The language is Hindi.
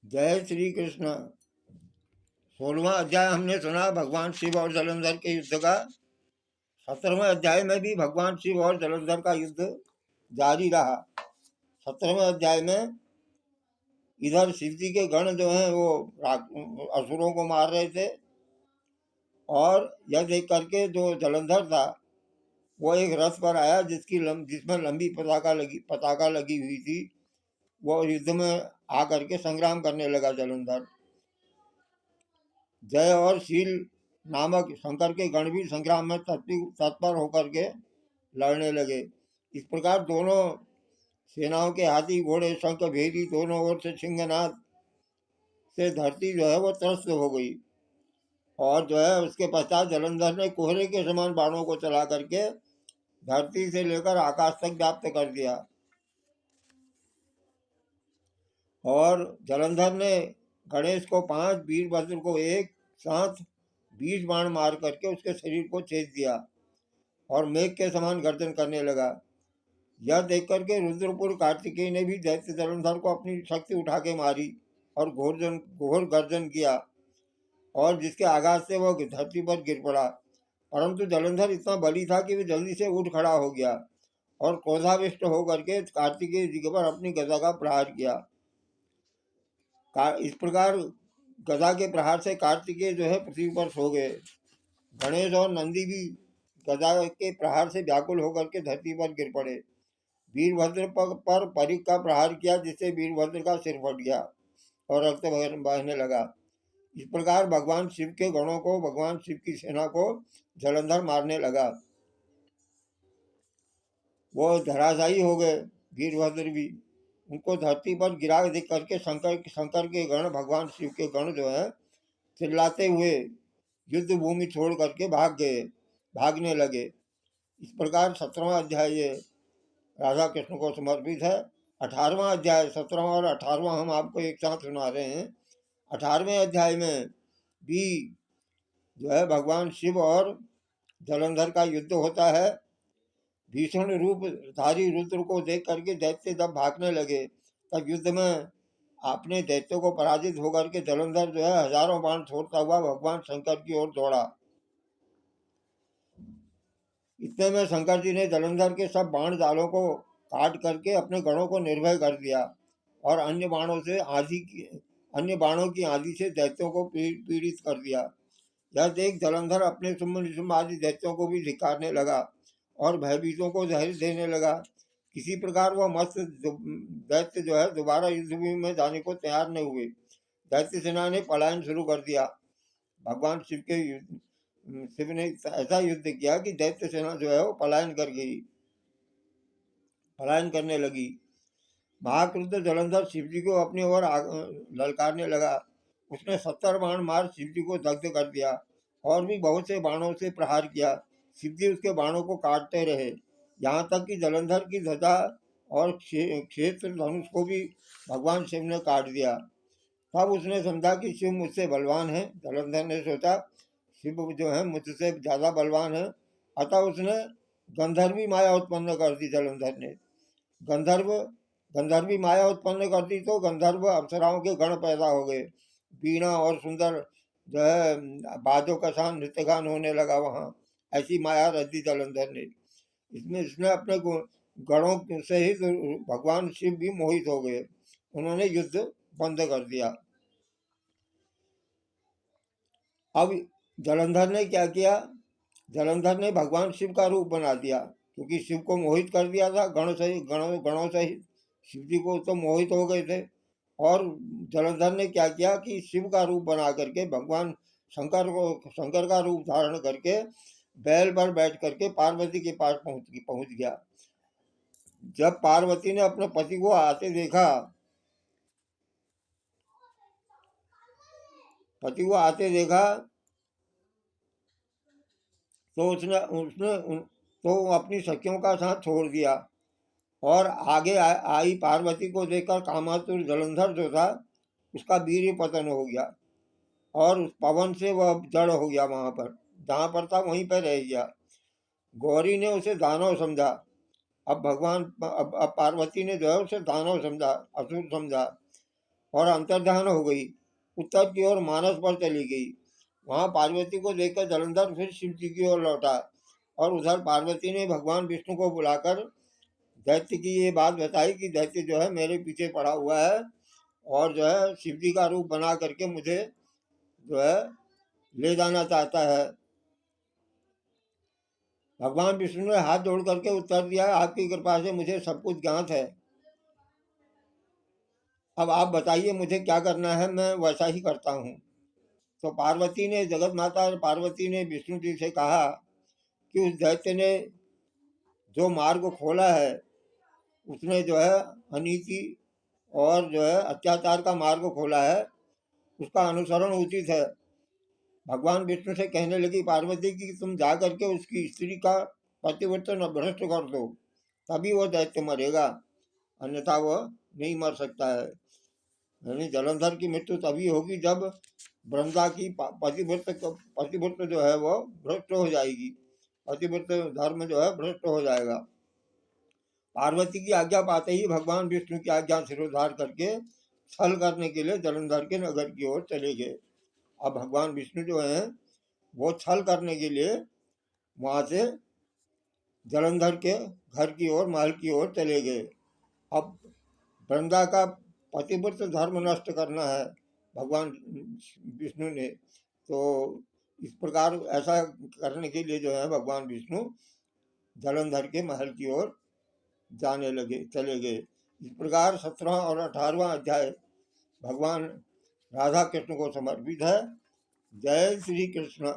जय श्री कृष्ण। 16वां अध्याय हमने सुना भगवान शिव और जलंधर के युद्ध का। 17वें अध्याय में भी भगवान शिव और जलंधर का युद्ध जारी रहा। 17वें अध्याय में इधर शिव जी के गण जो हैं वो असुरों को मार रहे थे, और यह देख करके जो जलंधर था वो एक रथ पर आया जिसमें लंबी पताका लगी हुई थी। वो युद्ध में आकर के संग्राम करने लगा जलंधर। जय और शील नामक शंकर के गण भी संग्राम में तत्पर होकर के लड़ने लगे। इस प्रकार दोनों सेनाओं के हाथी घोड़े शंख भेदी दोनों ओर से सिंहनाद से धरती जो है वो त्रस्त हो गई, और जो है उसके पश्चात जलंधर ने कोहरे के समान बाणों को चला करके धरती से लेकर आकाश तक व्याप्त कर दिया। और जलंधर ने गणेश को 5, वीरभद्र को 1 साथ 20 बाण मार करके उसके शरीर को छेद दिया और मेघ के समान गर्जन करने लगा। यह देख करके रुद्रपुर कार्तिकेय ने भी दैत्य जलंधर को अपनी शक्ति उठा के मारी और घोर गर्जन किया, और जिसके आघात से वह धरती पर गिर पड़ा। परंतु जलंधर इतना बली था कि वह जल्दी से उठ खड़ा हो गया और क्रोधाविष्ट होकर के कार्तिकेय जी के पर अपनी गदा का प्रहार किया। इस प्रकार गदा के प्रहार से कार्तिकेय जो है पृथ्वी पर सो गए। गणेश और नंदी भी गदा के प्रहार से व्याकुल होकर के धरती पर गिर पड़े। वीरभद्र पर परिक का प्रहार किया, जिससे वीरभद्र का सिर फट गया और रक्त बहने लगा। इस प्रकार भगवान शिव के गणों को, भगवान शिव की सेना को जलंधर मारने लगा। वो धराशायी हो गए वीरभद्र भी। उनको धरती पर गिरा देख करके शंकर के गण, भगवान शिव के गण जो है चिल्लाते हुए युद्ध भूमि छोड़ करके भागने लगे। इस प्रकार 17वां अध्याय ये राधा कृष्ण को समर्पित है। 18वां अध्याय, 17वां और 18वां हम आपको एक साथ सुना रहे हैं। 18वें अध्याय में भी जो है भगवान शिव और जलंधर का युद्ध होता है। भीषण रूप धारी रुद्र को देख करके दैत्य जब भागने लगे, तब युद्ध में अपने दैत्यों को पराजित होकर के जलंधर जो है हजारों बाण छोड़ता हुआ भगवान शंकर की ओर दौड़ा। इतने में शंकर जी ने जलंधर के सब बाण जालों को काट करके अपने गणों को निर्भय कर दिया और अन्य बाणों की आंधी से दैत्यों को पीड़ित कर दिया। यह देख जलंधर अपने शुंभ आदि दैत्यों को भी धिक्कारने लगा और भयभीतों को धैर्य देने लगा। किसी प्रकार वह मस्त दैत्य जो है दोबारा युद्धभूमि में जाने को तैयार नहीं हुए। दैत्य सेना ने पलायन शुरू कर दिया। भगवान शिव ने ऐसा युद्ध किया कि दैत्य सेना जो है वो पलायन करने लगी। महाक्रुद्ध जलंधर शिव जी को अपनी ओर ललकारने लगा। उसने 70 बाण मार शिव जी को दग्ध कर दिया और भी बहुत से बाणों से प्रहार किया। शिव जी उसके बाणों को काटते रहे, यहाँ तक कि जलंधर की ध्वजा और क्षेत्र धनुष को भी भगवान शिव ने काट दिया। तब उसने समझा कि शिव मुझसे बलवान है। जलंधर ने सोचा शिव जो है मुझसे ज्यादा बलवान है, अतः उसने गंधर्वी माया उत्पन्न कर दी। जलंधर ने गंधर्वी माया उत्पन्न कर दी तो गंधर्व अप्सराओं के गण पैदा हो गए। वीणा और सुंदर जो है बाजों का सान नृत्य गान होने लगा वहाँ। ऐसी माया रच दी जलंधर ने। इसने अपने गणों से ही भगवान शिव भी मोहित हो गए। उन्होंने युद्ध बंद कर दिया। अब जलंधर ने क्या किया? जलंधर ने भगवान शिव का रूप बना दिया, क्योंकि शिव को मोहित कर दिया था। गणों सहित शिव जी को तो मोहित हो गए थे। और जलंधर ने क्या किया कि शिव का रूप बना करके भगवान शंकर का रूप धारण करके बैल पर बैठ करके पार्वती के पास पहुंच गया। जब पार्वती ने अपने पति को आते देखा तो उसने तो अपनी सखियों का साथ छोड़ दिया और आगे आई पार्वती को देखकर कामातुर जलंधर जो था उसका वीर्य पतन हो गया और उस पवन से वह जड़ हो गया। वहां पर जहां पर था वहीं पर रह गया। गौरी ने उसे दानव समझा। अब पार्वती ने जो है उसे दानव समझा, असुर समझा। और अंतर्धान हो गई, उत्तर की ओर मानस पर चली गई। वहां पार्वती को देखकर जलंधर फिर शिव जी की ओर लौटा और उधर पार्वती ने भगवान विष्णु को बुलाकर दैत्य की ये बात बताई कि दैत्य जो है मेरे पीछे पड़ा हुआ है और जो है शिव जी का रूप बना करके मुझे जो है ले जाना चाहता है। भगवान विष्णु ने हाथ जोड़ करके उत्तर दिया, आपकी कृपा से मुझे सब कुछ ज्ञात है, अब आप बताइए मुझे क्या करना है, मैं वैसा ही करता हूँ। तो जगत माता पार्वती ने विष्णु जी से कहा कि उस दैत्य ने जो मार्ग खोला है, उसने जो है अनीति और जो है अत्याचार का मार्ग खोला है, उसका अनुसरण उचित है। भगवान विष्णु से कहने लगी पार्वती की तुम जा करके उसकी स्त्री का पतिव्रत भ्रष्ट कर दो, तभी वो दैत्य मरेगा, अन्यथा वह नहीं मर सकता है। यानी जलंधर की मृत्यु तभी होगी जब ब्रह्मा की पतिव्रत जो है वो भ्रष्ट हो जाएगी, पतिव्रत धर्म जो है भ्रष्ट हो जाएगा। पार्वती की आज्ञा पाते ही भगवान विष्णु की आज्ञा सिरोधार करके छल करने के लिए जलंधर के नगर की ओर चले गए। अब भगवान विष्णु जो है वो छल करने के लिए वहां से जलंधर के घर की ओर महल की ओर चले गए। अब वृंदा का पतिव्रत धर्म नष्ट करना है भगवान विष्णु ने, तो इस प्रकार ऐसा करने के लिए जो है भगवान विष्णु जलंधर के महल की ओर चले गए। इस प्रकार 17वां और 18वां अध्याय भगवान राधा कृष्ण को समर्पित है। जय श्री कृष्ण।